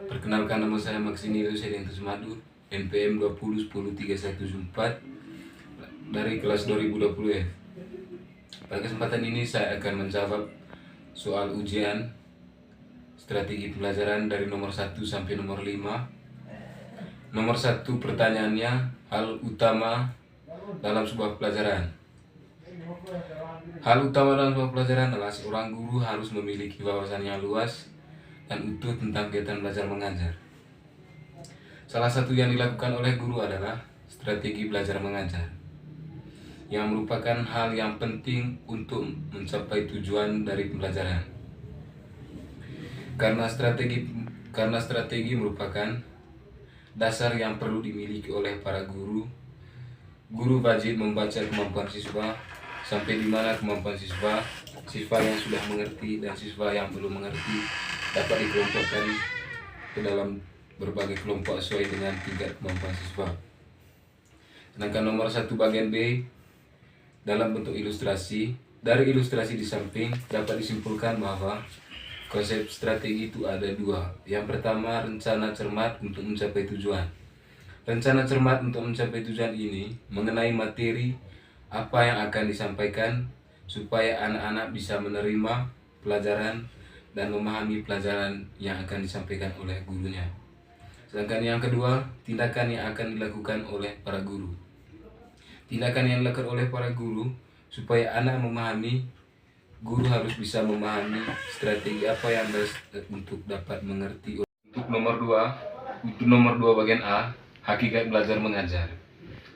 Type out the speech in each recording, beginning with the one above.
Perkenalkan, nama saya Maxinilo Sedentus Madu, NPM 20103114 dari kelas 2020F. Pada kesempatan ini saya akan menjawab soal ujian strategi pembelajaran dari nomor 1 sampai nomor 5. Nomor 1 pertanyaannya, hal utama dalam sebuah pelajaran. Hal utama dalam sebuah pelajaran adalah seorang guru harus memiliki wawasan yang luas dan utuh tentang kegiatan belajar mengajar. Salah satu yang dilakukan oleh guru adalah strategi belajar mengajar, yang merupakan hal yang penting untuk mencapai tujuan dari pembelajaran. Karena strategi merupakan dasar yang perlu dimiliki oleh para guru. Guru wajib membaca kemampuan siswa sampai di mana kemampuan siswa yang sudah mengerti dan siswa yang belum mengerti dapat dikelompokkan ke dalam berbagai kelompok sesuai dengan tingkat kemampuan siswa. Sedangkan nomor 1 bagian B dalam bentuk ilustrasi. Dari ilustrasi di samping dapat disimpulkan bahwa konsep strategi itu ada dua. Yang pertama, rencana cermat untuk mencapai tujuan. Rencana cermat untuk mencapai tujuan ini mengenai materi apa yang akan disampaikan supaya anak-anak bisa menerima pelajaran dan memahami pelajaran yang akan disampaikan oleh gurunya. Sedangkan yang kedua, tindakan yang akan dilakukan oleh para guru. Tindakan yang dilakukan oleh para guru supaya anak memahami, guru harus bisa memahami strategi apa yang untuk dapat mengerti. Untuk nomor 2 bagian A, hakikat belajar mengajar.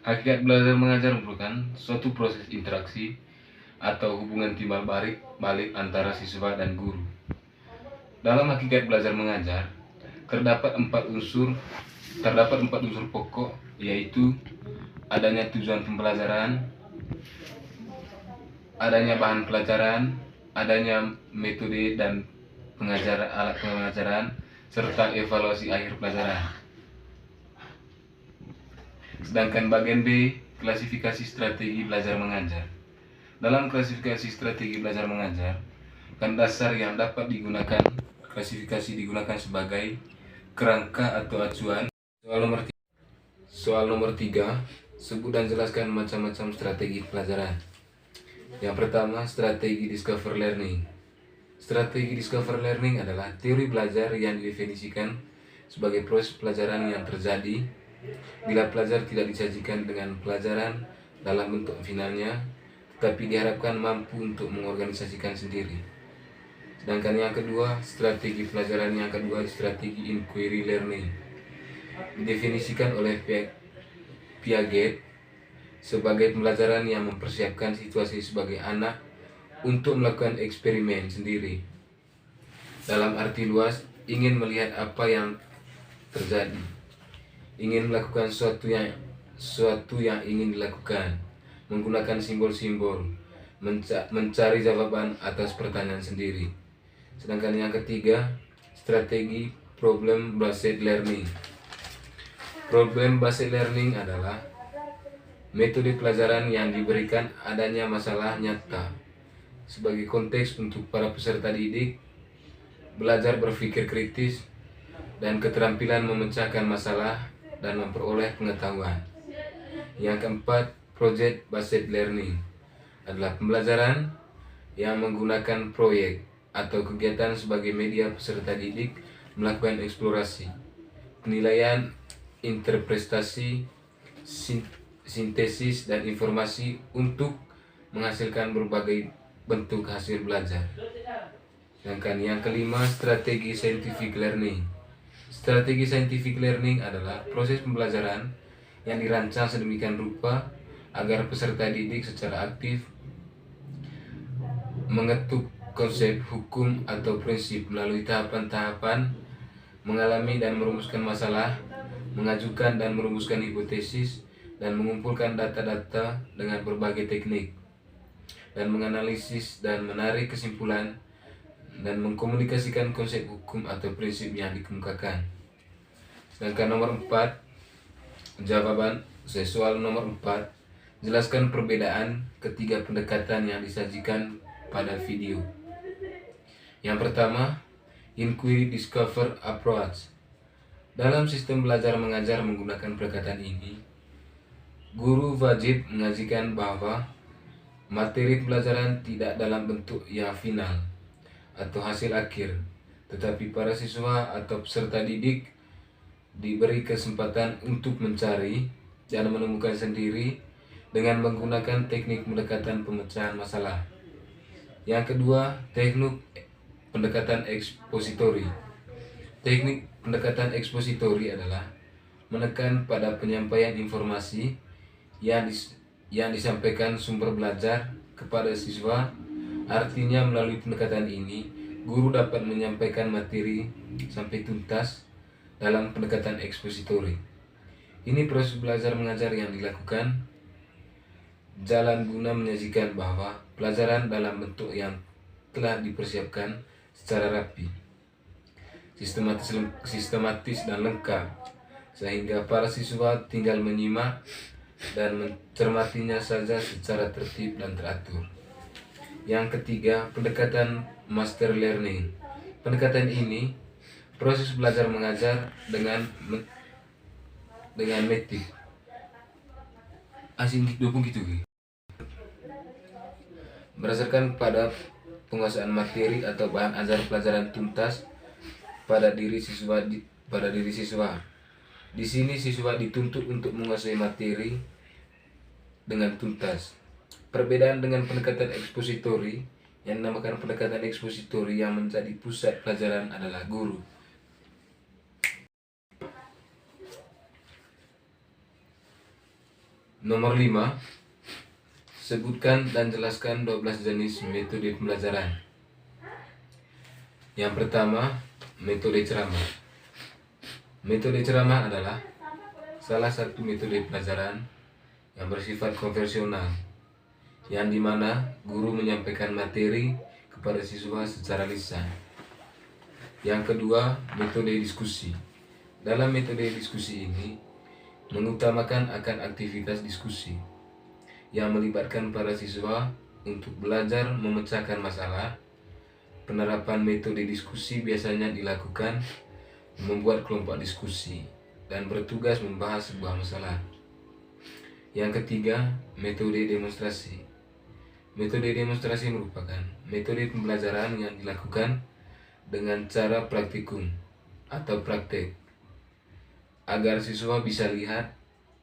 Hakikat belajar mengajar merupakan suatu proses interaksi atau hubungan timbal balik antara siswa dan guru. Dalam hakikat belajar mengajar terdapat empat unsur pokok, yaitu adanya tujuan pembelajaran, adanya bahan pelajaran, adanya metode dan alat pengajaran, serta evaluasi akhir pelajaran. Sedangkan bagian B, klasifikasi strategi belajar mengajar. Dalam klasifikasi strategi belajar mengajar, kan dasar yang dapat digunakan, klasifikasi digunakan sebagai kerangka atau acuan. Soal nomor 3, sebut dan jelaskan macam-macam strategi pelajaran. Yang pertama, strategi discover learning. Strategi discover learning adalah teori belajar yang didefinisikan sebagai proses pelajaran yang terjadi bila pelajar tidak disajikan dengan pelajaran dalam bentuk finalnya, tetapi diharapkan mampu untuk mengorganisasikan sendiri. Sedangkan yang kedua, strategi pelajaran yang kedua, strategi inquiry learning, didefinisikan oleh Piaget sebagai pembelajaran yang mempersiapkan situasi sebagai anak untuk melakukan eksperimen sendiri. Dalam arti luas, ingin melihat apa yang terjadi, ingin melakukan sesuatu yang ingin dilakukan, menggunakan simbol-simbol, mencari jawaban atas pertanyaan sendiri. Sedangkan yang ketiga, strategi problem based learning. Problem based learning adalah metode pelajaran yang diberikan adanya masalah nyata sebagai konteks untuk para peserta didik belajar berpikir kritis dan keterampilan memecahkan masalah dan memperoleh pengetahuan. Yang keempat, project based learning adalah pembelajaran yang menggunakan proyek atau kegiatan sebagai media peserta didik melakukan eksplorasi, penilaian, interpretasi, sintesis dan informasi untuk menghasilkan berbagai bentuk hasil belajar. Sedangkan yang kelima, strategi scientific learning. Strategi scientific learning adalah proses pembelajaran yang dirancang sedemikian rupa agar peserta didik secara aktif mengetuk konsep, hukum, atau prinsip melalui tahapan-tahapan, mengalami dan merumuskan masalah, mengajukan dan merumuskan hipotesis, dan mengumpulkan data-data dengan berbagai teknik, dan menganalisis dan menarik kesimpulan, dan mengkomunikasikan konsep hukum atau prinsip yang dikemukakan. Sedangkan nomor 4, jawaban soal nomor 4, jelaskan perbedaan ketiga pendekatan yang disajikan pada video. Yang pertama, Inquiry Discover Approach. Dalam sistem belajar mengajar menggunakan pendekatan ini, guru wajib mengajikan bahwa materi pelajaran tidak dalam bentuk yang final atau hasil akhir, tetapi para siswa atau peserta didik diberi kesempatan untuk mencari dan menemukan sendiri dengan menggunakan teknik pendekatan pemecahan masalah. Yang kedua, teknik pendekatan ekspositori. Teknik pendekatan ekspositori adalah menekan pada penyampaian informasi yang disampaikan sumber belajar kepada siswa. Artinya melalui pendekatan ini, guru dapat menyampaikan materi sampai tuntas dalam pendekatan ekspositori. Ini proses belajar mengajar yang dilakukan jalan guna menyajikan bahwa pelajaran dalam bentuk yang telah dipersiapkan secara rapi, sistematis dan lengkap, sehingga para siswa tinggal menyimak dan mencermatinya saja secara tertib dan teratur. Yang ketiga, pendekatan master learning. Pendekatan ini proses belajar mengajar dengan metik asing dukung gitu berdasarkan pada penguasaan materi atau bahan ajar pelajaran tuntas pada diri siswa. Di sini siswa dituntut untuk menguasai materi dengan tuntas. Perbedaan dengan pendekatan ekspositori, yang dinamakan pendekatan ekspositori yang menjadi pusat pelajaran adalah guru. Nomor 5. Sebutkan dan jelaskan 12 jenis metode pembelajaran. Yang pertama, metode ceramah. Metode ceramah adalah salah satu metode pelajaran yang bersifat konvensional, yang dimana guru menyampaikan materi kepada siswa secara lisan. Yang kedua, metode diskusi. Dalam metode diskusi ini, mengutamakan akan aktivitas diskusi yang melibatkan para siswa untuk belajar memecahkan masalah. Penerapan metode diskusi biasanya dilakukan membuat kelompok diskusi dan bertugas membahas sebuah masalah. Yang ketiga, metode demonstrasi. Metode demonstrasi merupakan metode pembelajaran yang dilakukan dengan cara praktikum atau praktek, agar siswa bisa lihat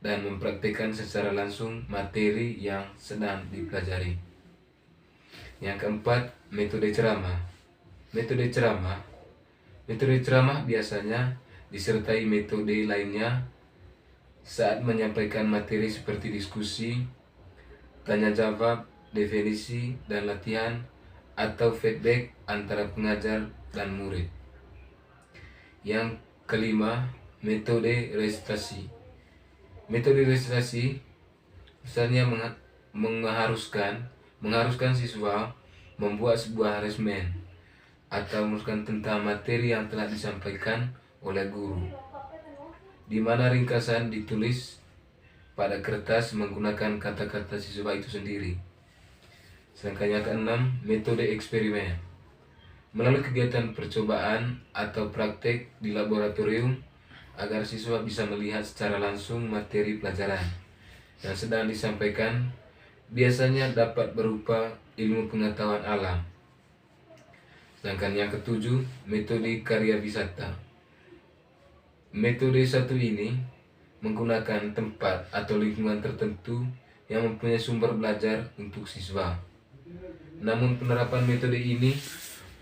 dan mempraktikkan secara langsung materi yang sedang dipelajari. Yang keempat, metode ceramah. Metode ceramah biasanya disertai metode lainnya saat menyampaikan materi seperti diskusi, tanya jawab, definisi, dan latihan atau feedback antara pengajar dan murid. Yang kelima, metode resitasi. Metode resitasi misalnya mengharuskan siswa membuat sebuah resmen atau menuliskan tentang materi yang telah disampaikan oleh guru, di mana ringkasan ditulis pada kertas menggunakan kata-kata siswa itu sendiri. Sedangkan yang keenam, metode eksperimen. Melalui kegiatan percobaan atau praktek di laboratorium, agar siswa bisa melihat secara langsung materi pelajaran yang sedang disampaikan, biasanya dapat berupa ilmu pengetahuan alam. Sedangkan yang ketujuh, metode karya wisata. Metode satu ini menggunakan tempat atau lingkungan tertentu yang mempunyai sumber belajar untuk siswa. Namun penerapan metode ini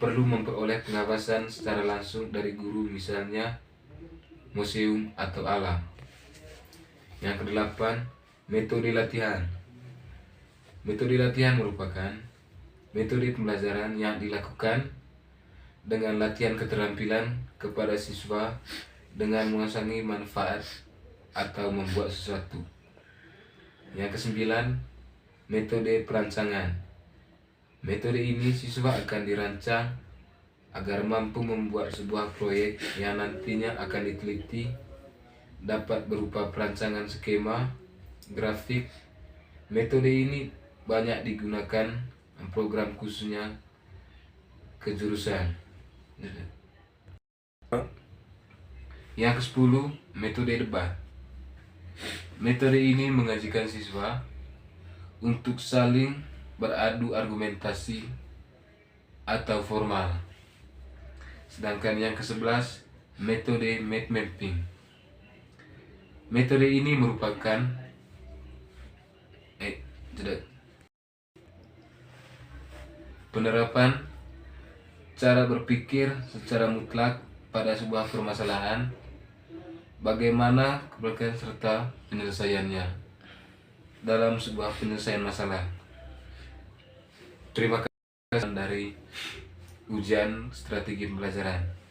perlu memperoleh pengawasan secara langsung dari guru, misalnya museum atau alam. Yang kedelapan, metode latihan. Metode latihan merupakan metode pembelajaran yang dilakukan dengan latihan keterampilan kepada siswa dengan menguasai manfaat atau membuat sesuatu. Yang kesembilan, metode perancangan. Metode ini siswa akan dirancang agar mampu membuat sebuah proyek yang nantinya akan diteliti, dapat berupa perancangan skema, grafik. Metode ini banyak digunakan program khususnya kejurusan. Yang ke-10, metode debat. Metode ini mengajarkan siswa untuk saling beradu argumentasi atau formal. Sedangkan yang ke-11, metode mind mapping. Metode ini merupakan penerapan cara berpikir secara mutlak pada sebuah permasalahan, bagaimana keberhasilan serta penyelesaiannya dalam sebuah penyelesaian masalah. Terima kasih dari ujian strategi pembelajaran.